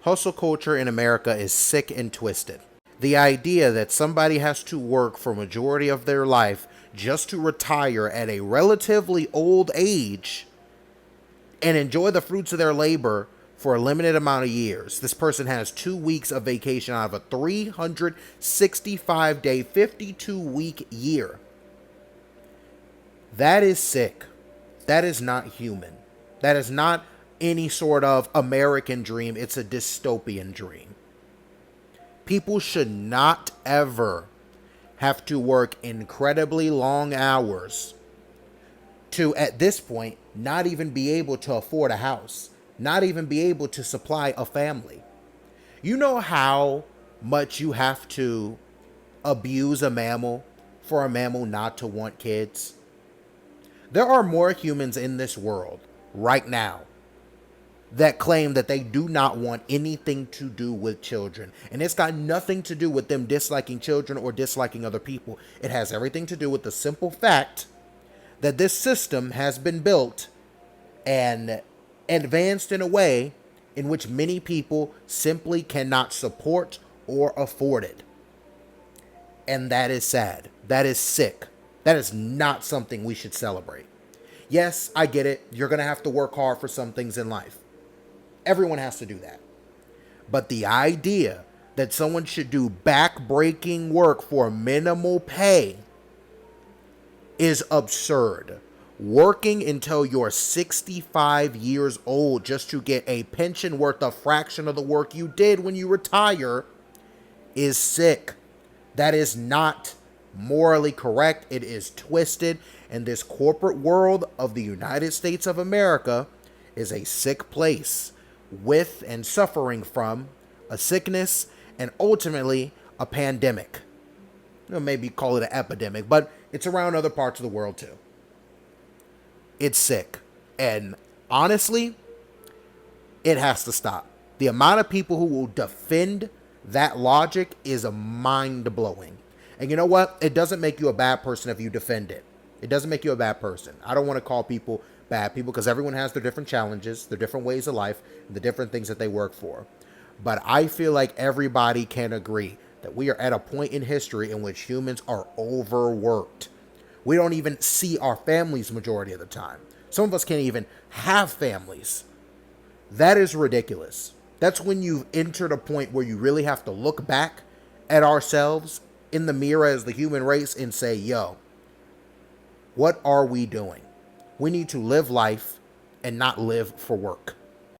Hustle culture in America is sick and twisted. The idea that somebody has to work for a majority of their life just to retire at a relatively old age and enjoy the fruits of their labor for a limited amount of years. This person has 2 weeks of vacation out of a 365-day, 52-week year. That is sick. That is not human. That is not any sort of American dream. It's a dystopian dream. People should not ever have to work incredibly long hours to, at this point, not even be able to afford a house, not even be able to supply a family. You know how much you have to abuse a mammal for a mammal not to want kids? There are more humans in this world right now that claim that they do not want anything to do with children. And it's got nothing to do with them disliking children or disliking other people. It has everything to do with the simple fact that this system has been built and advanced in a way in which many people simply cannot support or afford it. And that is sad. That is sick. That is not something we should celebrate. Yes, I get it. You're going to have to work hard for some things in life. Everyone has to do that. But the idea that someone should do back-breaking work for minimal pay is absurd. Working until you're 65 years old just to get a pension worth a fraction of the work you did when you retire is sick. That is not morally correct. It is twisted. And this corporate world of the United States of America is a sick place with and suffering from a sickness and ultimately a pandemic. Maybe call it an epidemic, but it's around other parts of the world too. It's sick. And honestly, it has to stop. The amount of people who will defend that logic is mind-blowing. And you know what? It doesn't make you a bad person if you defend it. It doesn't make you a bad person. I don't want to call people bad people because everyone has their different challenges, their different ways of life, and the different things that they work for. But I feel like everybody can agree that we are at a point in history in which humans are overworked. We don't even see our families majority of the time. Some of us can't even have families. That is ridiculous. That's when you've entered a point where you really have to look back at ourselves in the mirror as the human race and say, yo, what are we doing? We need to live life and not live for work.